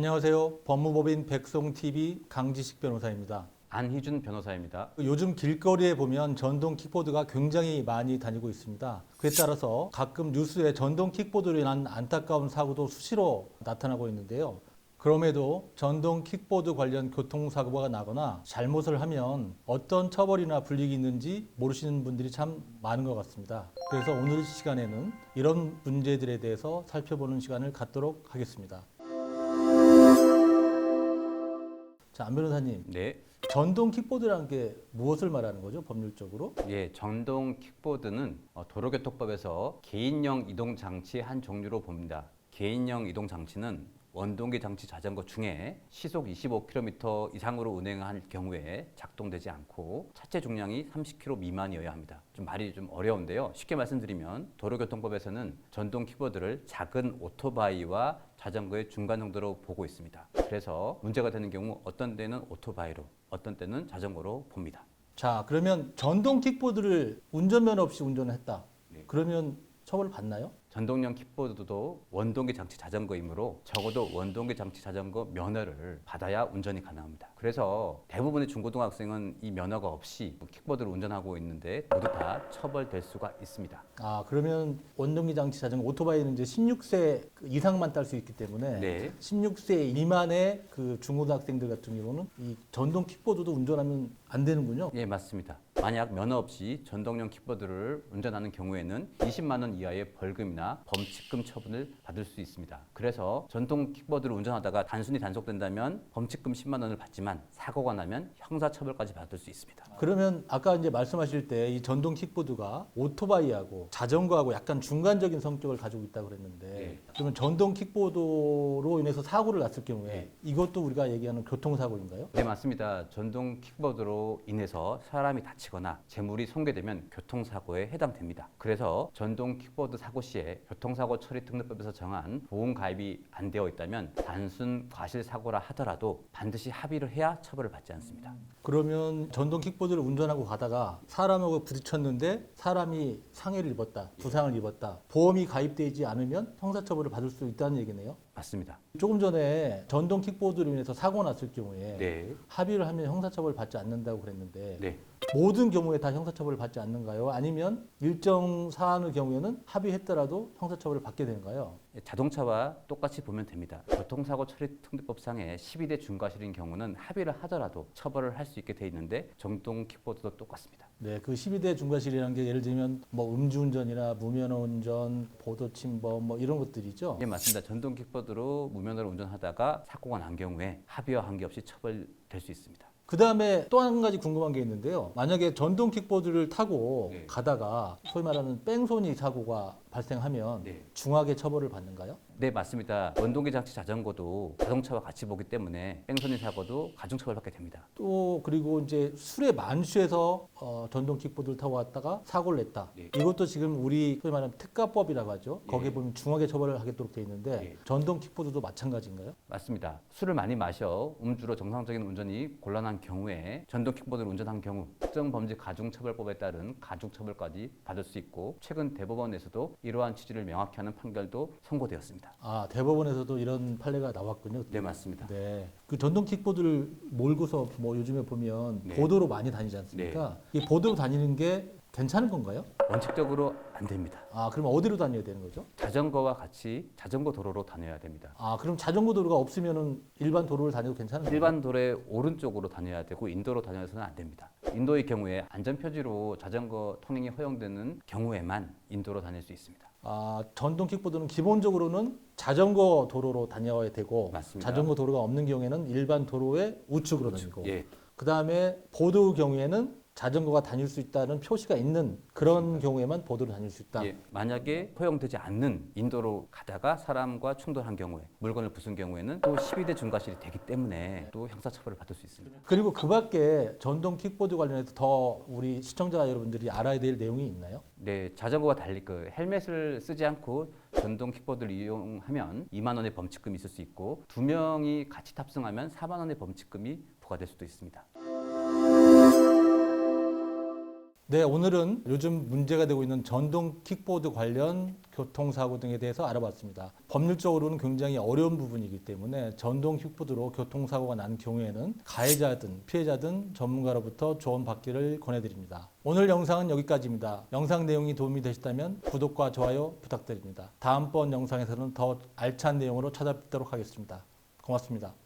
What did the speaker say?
안녕하세요. 법무법인 백송TV 강지식 변호사입니다. 안희준 변호사입니다. 요즘 길거리에 보면 전동 킥보드가 굉장히 많이 다니고 있습니다. 그에 따라서 가끔 뉴스에 전동 킥보드로 인한 안타까운 사고도 수시로 나타나고 있는데요. 그럼에도 전동 킥보드 관련 교통사고가 나거나 잘못을 하면 어떤 처벌이나 불이익이 있는지 모르시는 분들이 참 많은 것 같습니다. 그래서 오늘 시간에는 이런 문제들에 대해서 살펴보는 시간을 갖도록 하겠습니다. 자, 안 변호사님. 네. 전동 킥보드라는 게 무엇을 말하는 거죠? 법률적으로? 예, 전동 킥보드는 도로교통법에서 개인용 이동 장치의 한 종류로 봅니다. 개인용 이동 장치는 원동기 장치 자전거 중에 시속 25km 이상으로 운행할 경우에 작동되지 않고 차체 중량이 30kg 미만이어야 합니다. 좀 말이 좀 어려운데요. 쉽게 말씀드리면 도로교통법에서는 전동 킥보드를 작은 오토바이와 자전거의 중간 정도로 보고 있습니다. 그래서 문제가 되는 경우 어떤 때는 오토바이로, 어떤 때는 자전거로 봅니다. 자, 그러면 전동 킥보드를 운전면허 없이 운전을 했다. 네. 그러면 처벌을 받나요? 전동용 킥보드도 원동기 장치 자전거이므로 적어도 원동기 장치 자전거 면허를 받아야 운전이 가능합니다. 그래서 대부분의 중고등학생은 이 면허가 없이 킥보드를 운전하고 있는데 모두 다 처벌될 수가 있습니다. 아, 그러면 원동기 장치 자전거 오토바이는 이제 16세 이상만 딸 수 있기 때문에 네. 16세 미만의 그 중고등학생들 같은 경우는 이 전동 킥보드도 운전하면 안 되는군요. 예, 맞습니다. 만약 면허 없이 전동용 킥보드를 운전하는 경우에는 20만 원 이하의 벌금이나 범칙금 처분을 받을 수 있습니다. 그래서 전동 킥보드를 운전하다가 단순히 단속된다면 범칙금 10만 원을 받지만 사고가 나면 형사처벌까지 받을 수 있습니다. 그러면 아까 이제 말씀하실 때 이 전동 킥보드가 오토바이하고 자전거하고 약간 중간적인 성격을 가지고 있다고 그랬는데 네. 그러면 전동 킥보드로 인해서 사고를 났을 경우에 네. 이것도 우리가 얘기하는 교통사고인가요? 네, 맞습니다. 전동 킥보드로 인해서 사람이 다치거나 재물이 손괴되면 교통사고에 해당됩니다. 그래서 전동 킥보드 사고 시에 교통사고 처리 특례법에서 정한 보험 가입이 안 되어 있다면 단순 과실사고라 하더라도 반드시 합의를 해야 처벌을 받지 않습니다. 그러면 전동 킥보드를 운전하고 가다가 사람하고 부딪혔는데 사람이 상해를 입었다, 부상을 입었다. 보험이 가입되지 않으면 형사처벌을 받을 수 있다는 얘기네요. 맞습니다. 조금 전에 전동 킥보드로 인해서 사고 났을 경우에 네. 합의를 하면 형사처벌 받지 않는다고 그랬는데 네. 모든 경우에 다 형사처벌을 받지 않는가요? 아니면 일정 사안의 경우에는 합의했더라도 형사처벌을 받게 되는가요? 자동차와 똑같이 보면 됩니다. 교통사고 처리 특례법상의 12대 중과실인 경우는 합의를 하더라도 처벌을 할 수 있게 돼 있는데 전동 킥보드도 똑같습니다. 네, 그 12대 중과실이라는 게 예를 들면 뭐 음주운전이나 무면허 운전, 보도침범 뭐 이런 것들이죠. 예, 맞습니다. 전동 킥보드로 무면허로 운전하다가 사고가 난 경우에 합의와 관계없이 처벌될 수 있습니다. 그 다음에 또 한 가지 궁금한 게 있는데요. 만약에 전동 킥보드를 타고 네. 가다가 소위 말하는 뺑소니 사고가 발생하면 네. 중하게 처벌을 받는가요? 네, 맞습니다. 원동기 장치 자전거도 자동차와 같이 보기 때문에 뺑소니 사고도 가중처벌받게 됩니다. 또 그리고 이제 술에 만취해서 전동 킥보드를 타고 왔다가 사고를 냈다. 네. 이것도 지금 우리 소위 말하는 특가법이라고 하죠. 예. 거기에 보면 중하게 처벌을 하도록 돼 있는데 예. 전동 킥보드도 마찬가지인가요? 맞습니다. 술을 많이 마셔 음주로 정상적인 운전이 곤란한 경우에 전동 킥보드를 운전한 경우 특정범죄 가중처벌법에 따른 가중처벌까지 받을 수 있고 최근 대법원에서도 이러한 취지를 명확히 하는 판결도 선고되었습니다. 아, 대법원에서도 이런 판례가 나왔군요. 네, 맞습니다. 네. 그 전동 킥보드를 몰고서 뭐 요즘에 보면 네. 보도로 많이 다니지 않습니까? 이 보도로 다니는 게 괜찮은 건가요? 원칙적으로 안 됩니다. 아, 그럼 어디로 다녀야 되는 거죠? 자전거와 같이 자전거 도로로 다녀야 됩니다. 아, 그럼 자전거 도로가 없으면은 일반 도로를 다녀도 괜찮은 거예요? 일반 도로의 오른쪽으로 다녀야 되고 인도로 다녀서는 안 됩니다. 인도의 경우에 안전표지로 자전거 통행이 허용되는 경우에만 인도로 다닐 수 있습니다. 아, 전동 킥보드는 기본적으로는 자전거 도로로 다녀야 되고 맞습니다. 자전거 도로가 없는 경우에는 일반 도로의 우측으로 다니고 예, 그다음에 보도 경우에는 자전거가 다닐 수 있다는 표시가 있는 그런 경우에만 보도로 다닐 수 있다. 예, 만약에 허용되지 않는 인도로 가다가 사람과 충돌한 경우에 물건을 부순 경우에는 또 12대 중과실이 되기 때문에 또 형사처벌을 받을 수 있습니다. 그리고 그 밖에 전동 킥보드 관련해서 더 우리 시청자 여러분들이 알아야 될 내용이 있나요? 네, 자전거와 달리 그 헬멧을 쓰지 않고 전동 킥보드를 이용하면 2만 원의 범칙금이 있을 수 있고 2명이 같이 탑승하면 4만 원의 범칙금이 부과될 수도 있습니다. 네, 오늘은 요즘 문제가 되고 있는 전동 킥보드 관련 교통사고 등에 대해서 알아봤습니다. 법률적으로는 굉장히 어려운 부분이기 때문에 전동 킥보드로 교통사고가 난 경우에는 가해자든 피해자든 전문가로부터 조언받기를 권해드립니다. 오늘 영상은 여기까지입니다. 영상 내용이 도움이 되셨다면 구독과 좋아요 부탁드립니다. 다음번 영상에서는 더 알찬 내용으로 찾아뵙도록 하겠습니다. 고맙습니다.